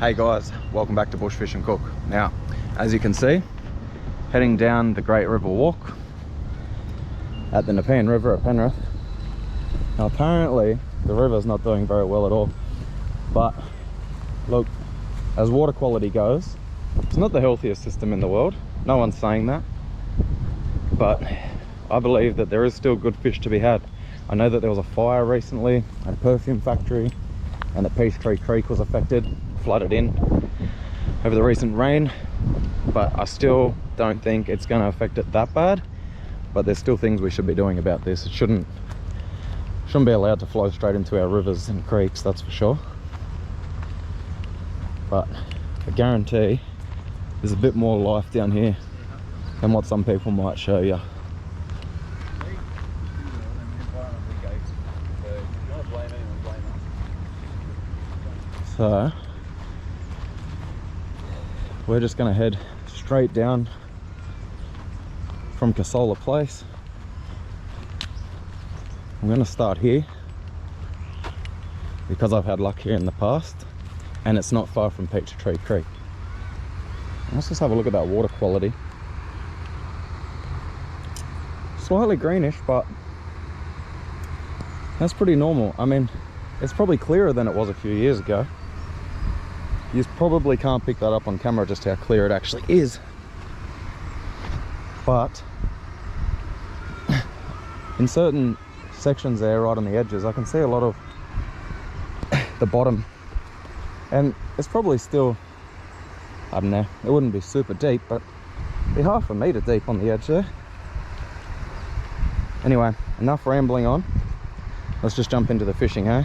Hey guys, welcome back to Bush Fish and Cook. Now, as you can see, heading down the Great River Walk at the NEPEAN River at Penrith. Now apparently the river's not doing very well at all, but look, as water quality goes, it's not the healthiest system in the world. No one's saying that, but I believe that there is still good fish to be had. I know that there was a fire recently at a perfume factory and that Peachtree Creek was affected, flooded in over the recent rain, but I still don't think it's going to affect it that bad. But there's still things we should be doing about this. It shouldn't be allowed to flow straight into our rivers and creeks, that's for sure. But I guarantee there's a bit more life down here than what some people might show you. So we're just going to head straight down from Casola Place. I'm going to start here because I've had luck here in the past and it's not far from Peachtree Creek. Let's just have a look at that water quality. Slightly greenish, but that's pretty normal. I mean, it's probably clearer than it was a few years ago. You probably can't pick that up on camera just how clear it actually is, but in certain sections there right on the edges I can see a lot of the bottom, and it's probably still, I don't know, it wouldn't be super deep, but it'd be half a meter deep on the edge there. Anyway, enough rambling on, let's just jump into the fishing, eh?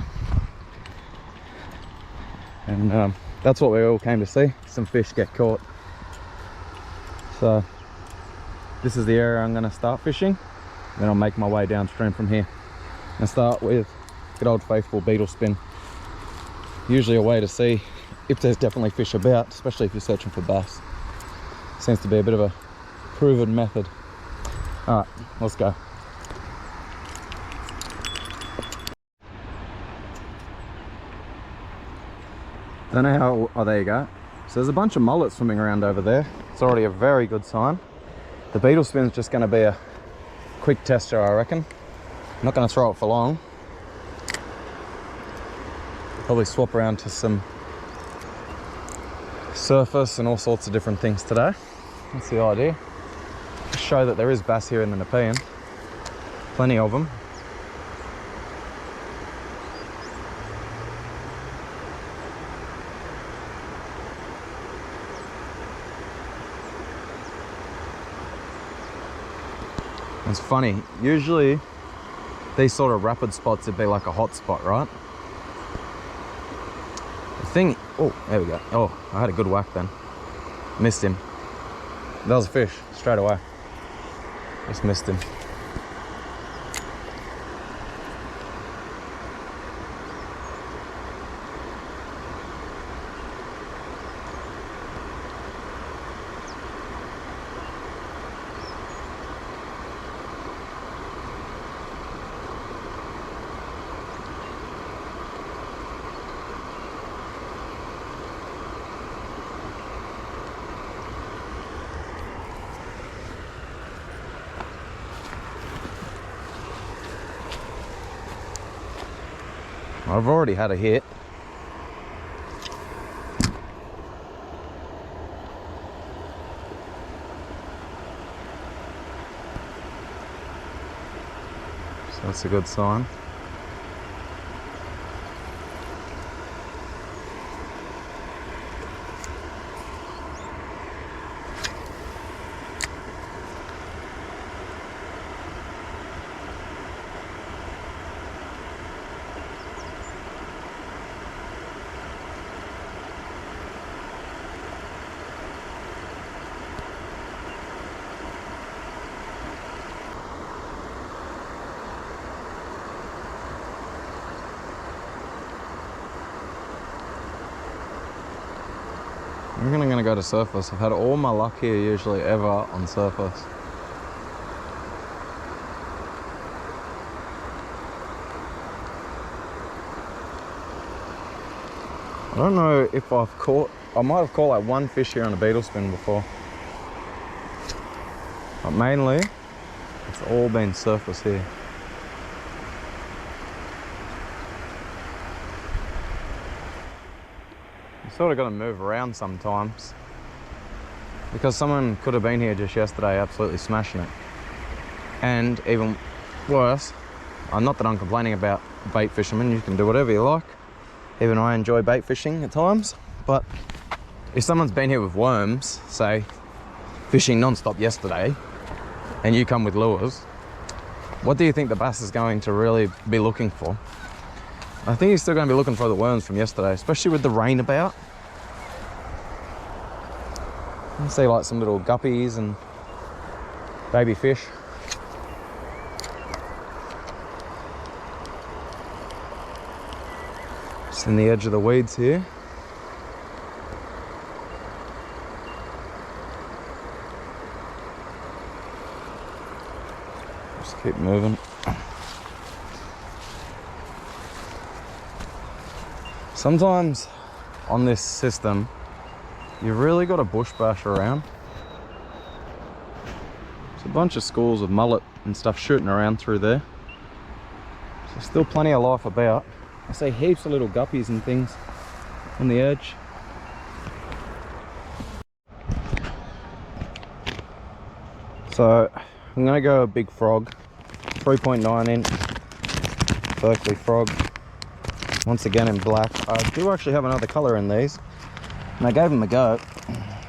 And that's what we all came to see, some fish get caught. So this is the area I'm going to start fishing, then I'll make my way downstream from here. I'm going to start with good old faithful beetle spin. Usually a way to see if there's definitely fish about, especially if you're searching for bass. Seems to be a bit of a proven method. Alright, let's go. Don't know how, oh there you go. So there's a bunch of mullets swimming around over there. It's already a very good sign. The beetle spin's just going to be a quick tester, I reckon. I'm not going to throw it for long. Probably swap around to some surface and all sorts of different things today. That's the idea. Just show that there is bass here in the NEPEAN. Plenty of them. It's funny, usually these sort of rapid spots would be like a hot spot, right? The thing, oh, there we go. Oh, I had a good whack then. Missed him. That was a fish, straight away. Just missed him. I've already had a hit. So that's a good sign. I'm gonna go to surface. I've had all my luck here usually ever on surface. I don't know if I've caught, I might have caught like one fish here on a beetle spin before. But mainly, it's all been surface here. You sort of got to move around sometimes, because someone could have been here just yesterday absolutely smashing it. And even worse, not that I'm complaining about bait fishermen, you can do whatever you like. Even I enjoy bait fishing at times, but if someone's been here with worms, say, fishing non-stop yesterday, and you come with lures, what do you think the bass is going to really be looking for? I think he's still going to be looking for the worms from yesterday, especially with the rain about. You see like some little guppies and baby fish. Just in the edge of the weeds here. Just keep moving. Sometimes on this system, you've really got to bush bash around. There's a bunch of schools of mullet and stuff shooting around through there. So there's still plenty of life about. I see heaps of little guppies and things on the edge. So I'm gonna go a big frog, 3.9 inch Berkeley frog. Once again in black. I do actually have another colour in these, and I gave them a go.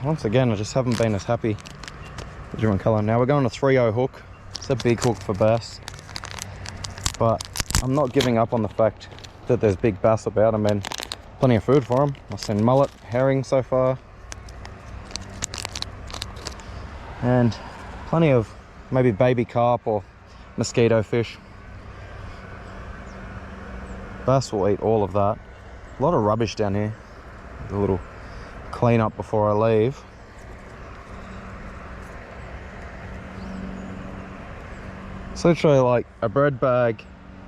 Once again, I just haven't been as happy with the different colour. Now we're going to 3.0 hook. It's a big hook for bass, but I'm not giving up on the fact that there's big bass about. I mean, plenty of food for them. I've seen mullet, herring so far, and plenty of maybe baby carp or mosquito fish. Bass will eat all of that. A lot of rubbish down here. A little clean up before I leave. It's literally like a bread bag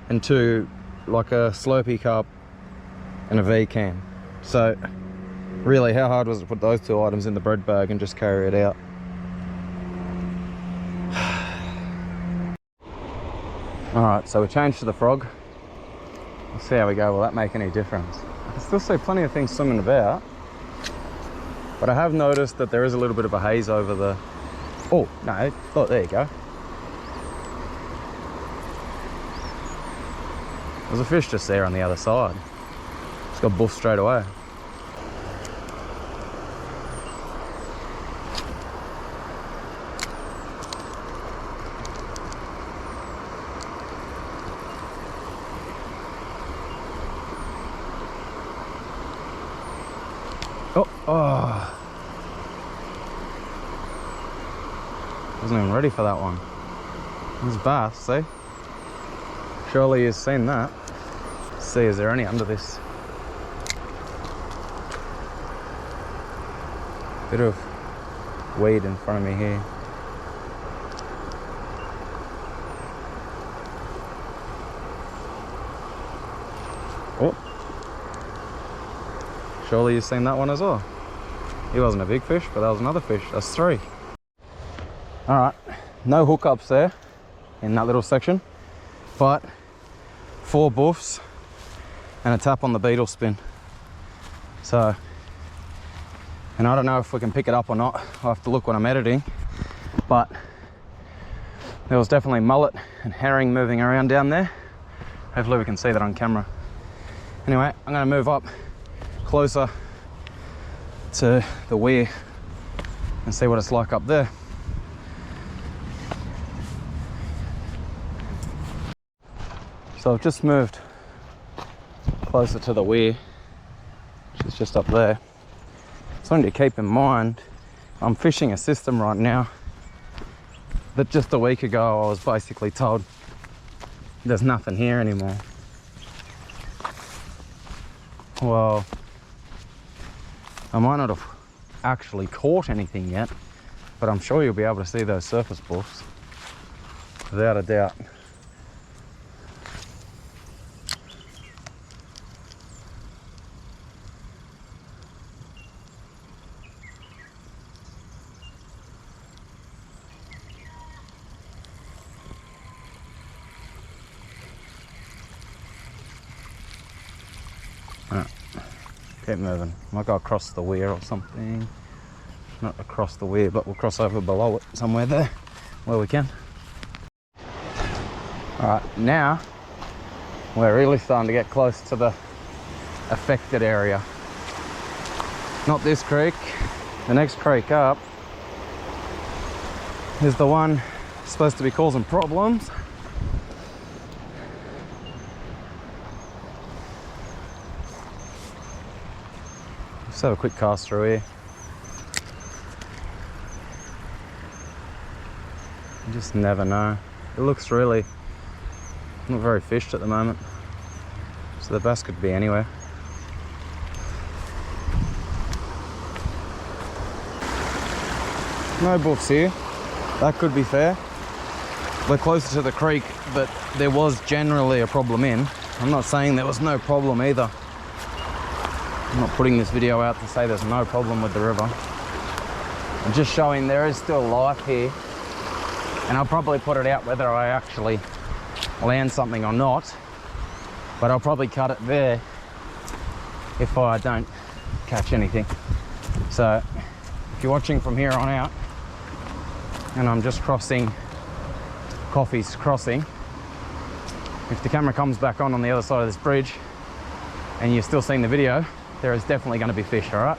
and two, like a Slurpee cup and a V can. So really, how hard was it to put those two items in the bread bag and just carry it out? Alright, so we changed to the frog. Let's see how we go. Will that make any difference? I can still see plenty of things swimming about, but I have noticed that there is a little bit of a haze over the... Oh, no. Oh, there you go. There's a fish just there on the other side. It's got buffed straight away. Oh, wasn't even ready for that one. There's bass, see? Surely you've seen that. Let's see, is there any under this? Bit of weed in front of me here. Oh. Surely you've seen that one as well. He wasn't a big fish, but that was another fish. That's three. All right, no hookups there in that little section, but 4 buffs and a tap on the beetle spin. So, and I don't know if we can pick it up or not. I'll have to look when I'm editing, but there was definitely mullet and herring moving around down there. Hopefully we can see that on camera. Anyway, I'm gonna move up closer to the weir and see what it's like up there. So I've just moved closer to the weir, which is just up there. Something to keep in mind, I'm fishing a system right now that just a week ago I was basically told there's nothing here anymore. Well, I might not have actually caught anything yet, but I'm sure you'll be able to see those surface buffs, without a doubt. Alright, keep moving. Might go across the weir or something. Not across the weir, but we'll cross over below it somewhere there where we can. Alright, now we're really starting to get close to the affected area. Not this creek, the next creek up is the one supposed to be causing problems. Let's have a quick cast through here. You just never know. It looks really not very fished at the moment, so the bass could be anywhere. No books here. That could be fair. We're closer to the creek that there was generally a problem in. I'm not saying there was no problem either. I'm not putting this video out to say there's no problem with the river. I'm just showing there is still life here. And I'll probably put it out whether I actually land something or not. But I'll probably cut it there if I don't catch anything. So if you're watching from here on out, and I'm just crossing Coffee's Crossing, if the camera comes back on the other side of this bridge and you're still seeing the video, there is definitely going to be fish, all right?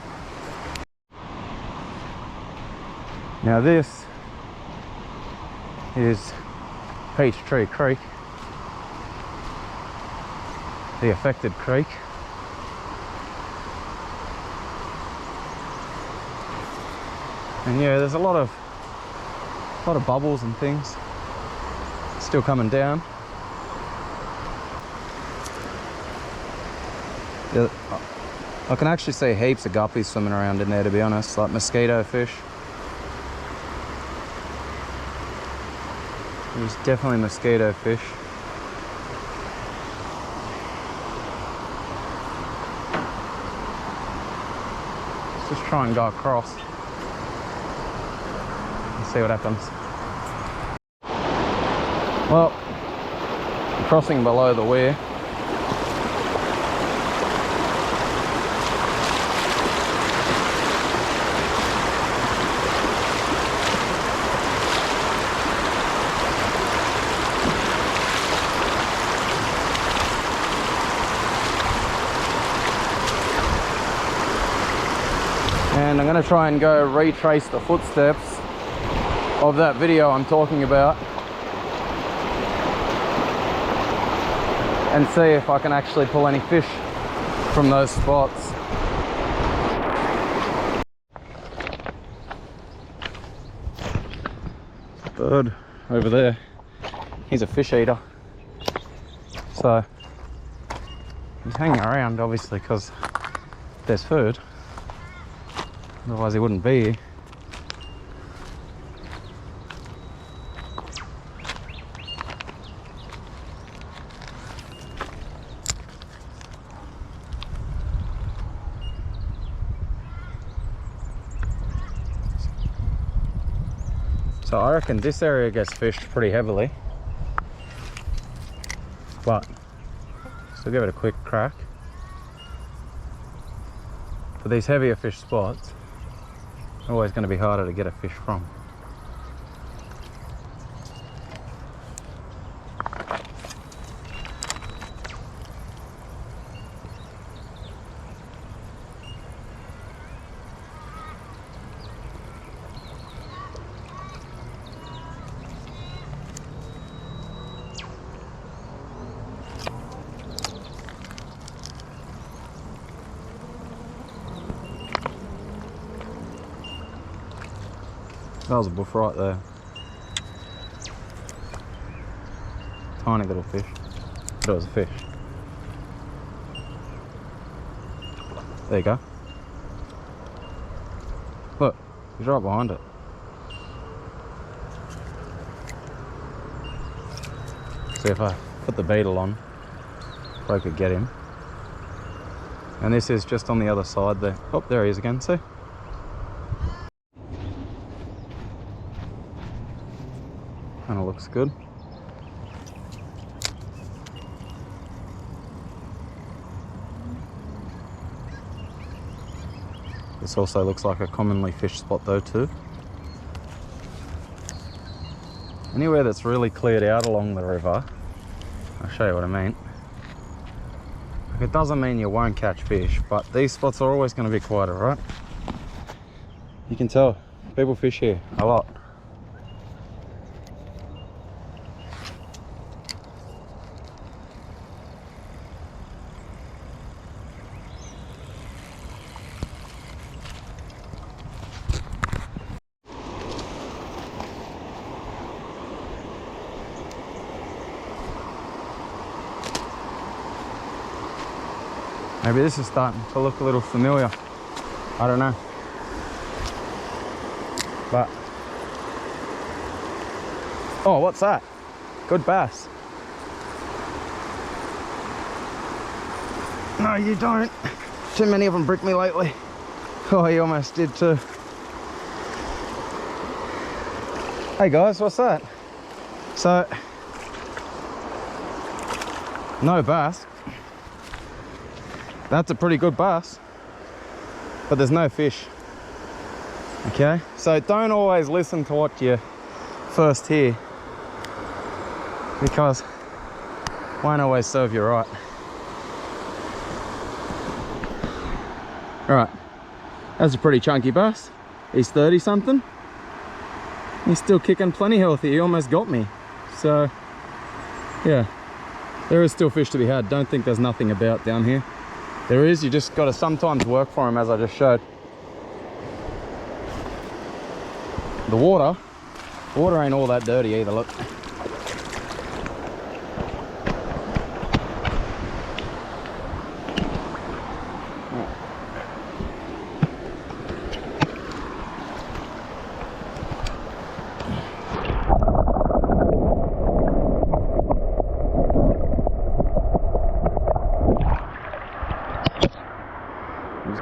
Now this is Peachtree Creek, the affected creek. And yeah, there's a lot of bubbles and things still coming down. Yeah, I can actually see heaps of guppies swimming around in there, to be honest, like mosquito fish. There's definitely mosquito fish. Let's just try and go across and see what happens. Well, I'm crossing below the weir. And I'm going to try and go retrace the footsteps of that video I'm talking about and see if I can actually pull any fish from those spots. Bird over there, he's a fish eater, so he's hanging around obviously because there's food. Otherwise he wouldn't be here. So I reckon this area gets fished pretty heavily, but still give it a quick crack. For these heavier fish spots, always going to be harder to get a fish from. That was a buff right there. Tiny little fish. But it was a fish. There you go. Look, he's right behind it. See if I put the beetle on, if I could get him. And this is just on the other side there. Oh, there he is again, see? Kind of looks good. This also looks like a commonly fished spot though too. Anywhere that's really cleared out along the river, I'll show you what I mean. It doesn't mean you won't catch fish, but these spots are always going to be quieter, right? You can tell people fish here a lot. Maybe this is starting to look a little familiar. I don't know. But, oh, what's that? Good bass. No, you don't. Too many of them bricked me lately. Oh, he almost did too. Hey guys, what's that? So, no bass. That's a pretty good bass, but there's no fish. Okay, so don't always listen to what you first hear, because it won't always serve you right. All right, that's a pretty chunky bass. He's 30 something. He's still kicking plenty healthy. He almost got me. So yeah, there is still fish to be had. Don't think there's nothing about down here. There is, you just got to sometimes work for him, as I just showed. The water ain't all that dirty either, look.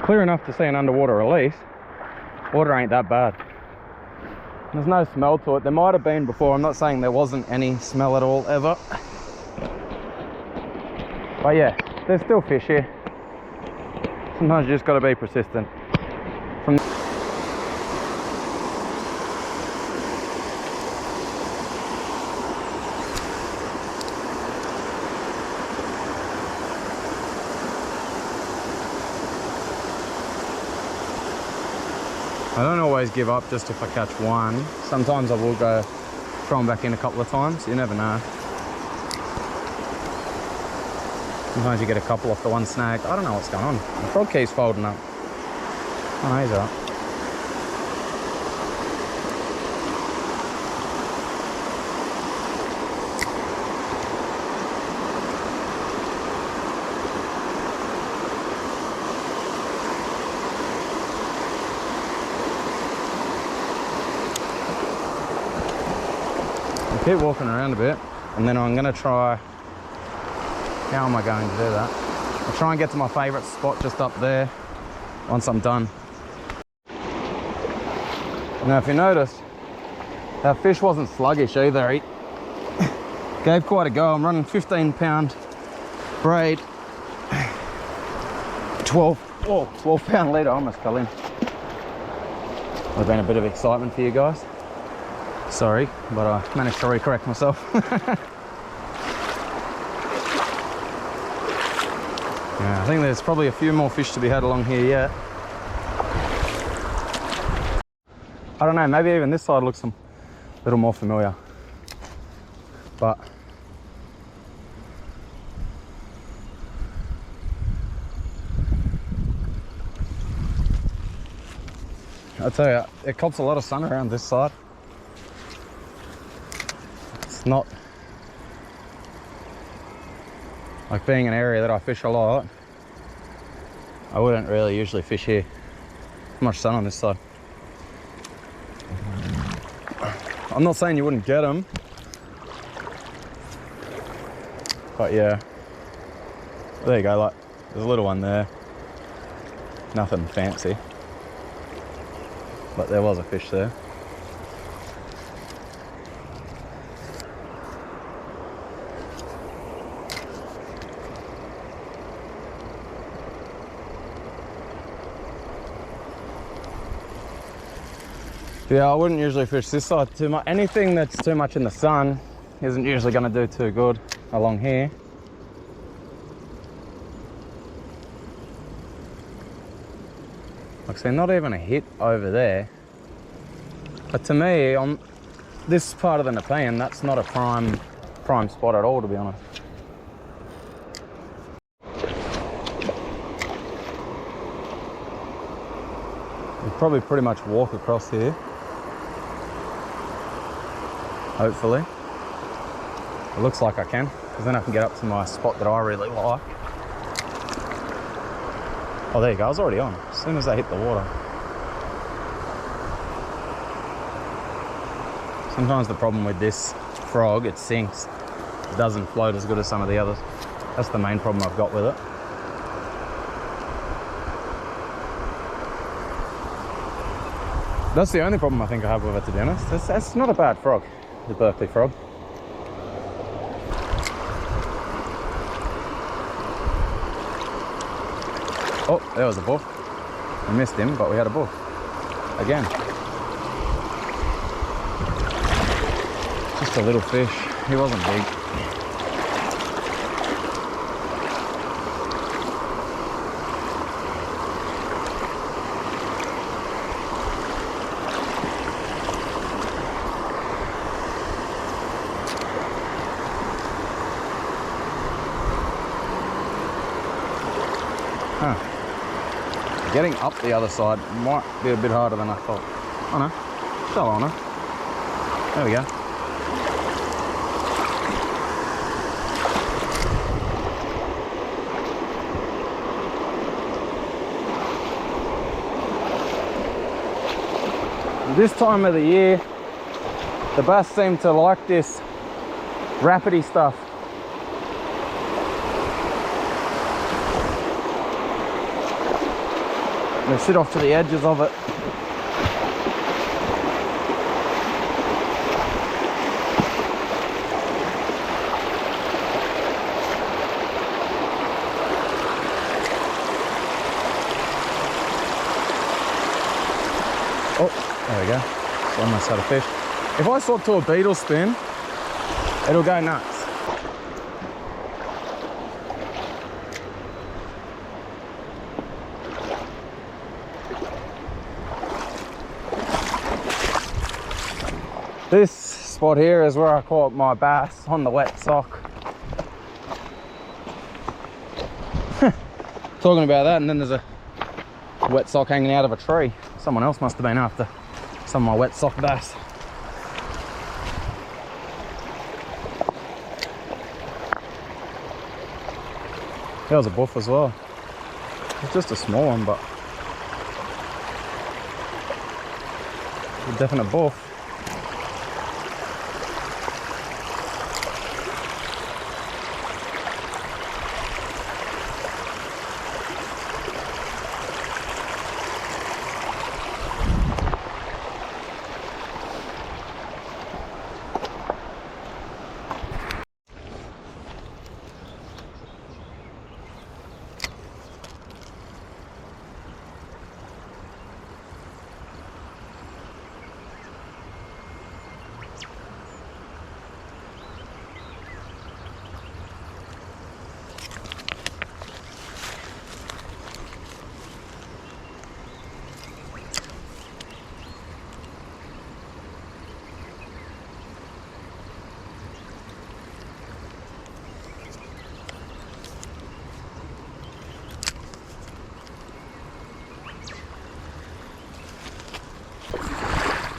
Clear enough to see an underwater release. Water ain't that bad. There's no smell to it. There might have been before. I'm not saying there wasn't any smell at all ever. But yeah, there's still fish here. Sometimes you just got to be persistent. I don't always give up just if I catch one. Sometimes I will go throw them back in a couple of times. You never know. Sometimes you get a couple off the one snag. I don't know what's going on. The frog key's folding up. Oh, no, he's all right. Keep walking around a bit, and then I'm going to try, how am I going to do that? I'll try and get to my favourite spot just up there once I'm done. Now if you noticed, that fish wasn't sluggish either. He gave quite a go. I'm running 15-pound braid, 12-pound leader. I almost fell in. Would have been a bit of excitement for you guys. Sorry, but I managed to re-correct myself. Yeah, I think there's probably a few more fish to be had along here yet. I don't know, maybe even this side looks a little more familiar. But I tell you, it cops a lot of sun around this side. It's not like being an area that I fish a lot. I wouldn't really usually fish here. Too much sun on this side. I'm not saying you wouldn't get them, but yeah, there you go. Like, there's a little one there. Nothing fancy, but there was a fish there. Yeah, I wouldn't usually fish this side too much. Anything that's too much in the sun isn't usually going to do too good along here. Like I say, not even a hit over there. But to me, on this part of the Nepean, that's not a prime spot at all, to be honest. We'll probably pretty much walk across here. Hopefully. It looks like I can, because then I can get up to my spot that I really like. Oh, there you go, I was already on, as soon as I hit the water. Sometimes the problem with this frog, it sinks. It doesn't float as good as some of the others. That's the main problem I've got with it. That's the only problem I think I have with it, to be honest. It's not a bad frog, the Berkeley frog. Oh, there was a buff. We missed him, but we had a buff. Again. Just a little fish. He wasn't big. Huh. Getting up the other side might be a bit harder than I thought. Oh no, fell on her. There we go. This time of the year, the bass seem to like this rapidy stuff. They sit off to the edges of it. Oh, there we go. It's almost had a fish. If I swap to a beetle spin, it'll go nuts. This spot here is where I caught my bass on the wet sock. Talking about that, and then there's a wet sock hanging out of a tree. Someone else must have been after some of my wet sock bass. There was a buff as well. It's just a small one, but a definite buff.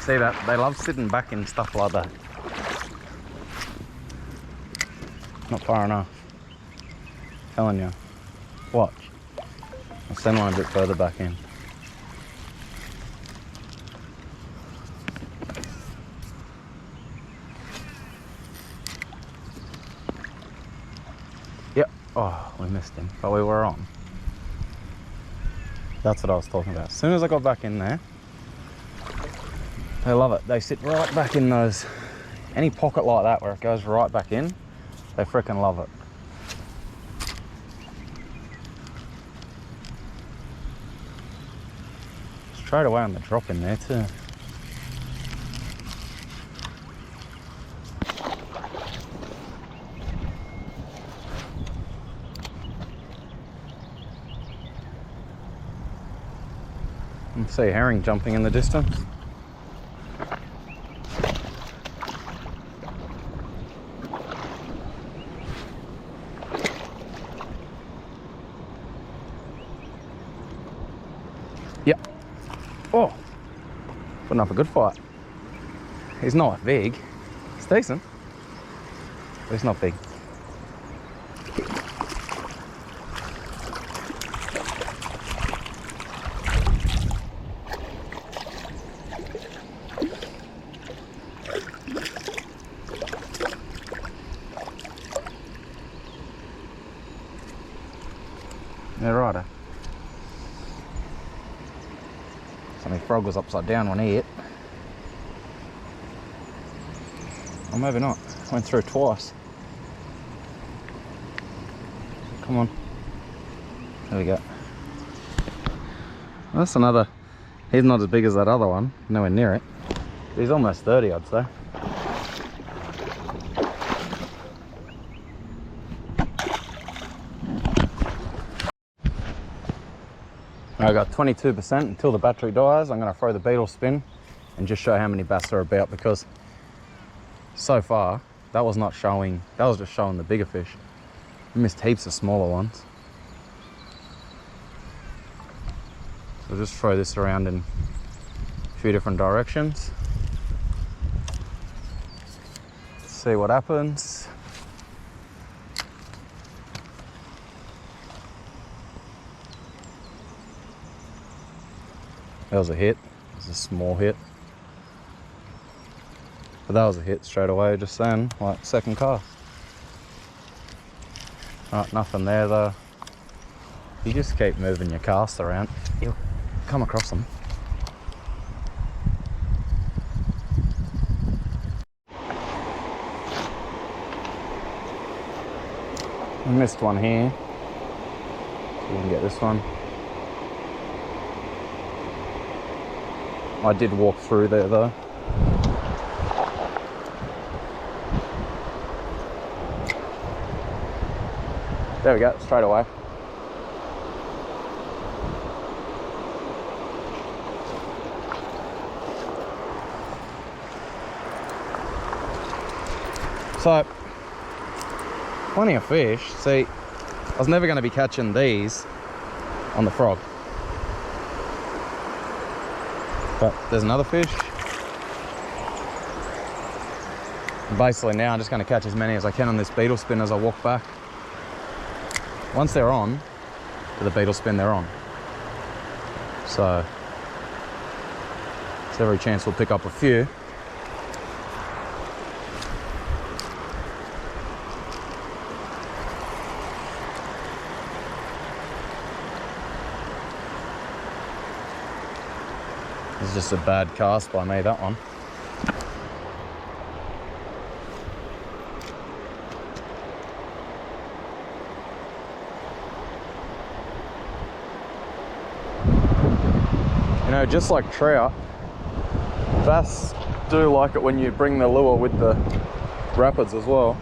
See that? They love sitting back in stuff like that. Not far enough. Telling you. Watch. I'll send one a bit further back in. Yep. Oh, we missed him, but we were on. That's what I was talking about. As soon as I got back in there, they love it. They sit right back in those, any pocket like that where it goes right back in, they freaking love it. Straight away on the drop in there too. And see a herring jumping in the distance. Yep. Oh, putting up a good fight. He's not big. It's decent, but he's not big. Yeah, righto. So my frog was upside down when he hit. Or maybe not. Went through twice. Come on. There we go. That's another. He's not as big as that other one. Nowhere near it. He's almost 30, I'd say. I got 22% until the battery dies. I'm going to throw the beetle spin and just show how many bass are about, because so far that was not showing, that was just showing the bigger fish. I missed heaps of smaller ones. So just throw this around in a few different directions. See what happens. That was a hit. It was a small hit. But that was a hit straight away, just then, like second cast. Right, nothing there though. You just keep moving your cast around, you'll come across them. I missed one here, so we can get this one. I did walk through there though. There we go, straight away. So, plenty of fish. See, I was never going to be catching these on the frog. But there's another fish. And basically now I'm just going to catch as many as I can on this beetle spin as I walk back. Once they're on, to the beetle spin, they're on. So, there's every chance we'll pick up a few. This is just a bad cast by me, that one. You know, just like trout, bass do like it when you bring the lure with the rapids as well.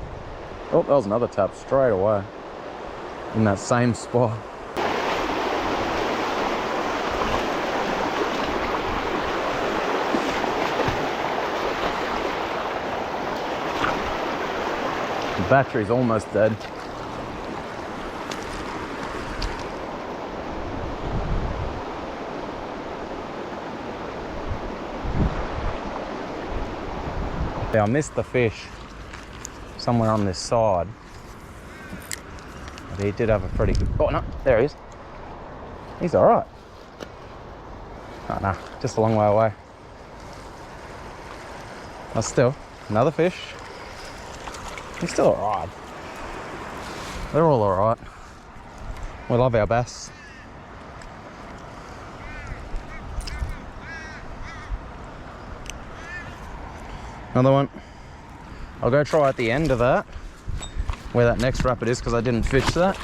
Oh, that was another tap straight away in that same spot. The battery's almost dead. Yeah, I missed the fish somewhere on this side. But he did have a pretty good... Oh, no, there he is. He's all right. Oh, no, just a long way away. But still, another fish. He's still all right. They're all right. We love our bass. Another one. I'll go try at the end of that, where that next rapid is, because I didn't fish that.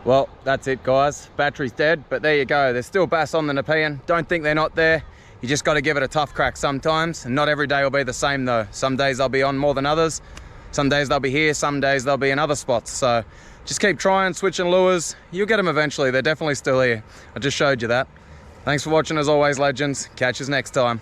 Well, that's it guys. Battery's dead, but there you go. There's still bass on the Nepean. Don't think they're not there. You just got to give it a tough crack sometimes, and not every day will be the same though. Some days I'll be on more than others. Some days they'll be here, some days they'll be in other spots. So just keep trying, switching lures. You'll get them eventually. They're definitely still here. I just showed you that. Thanks for watching as always, legends. Catch us next time.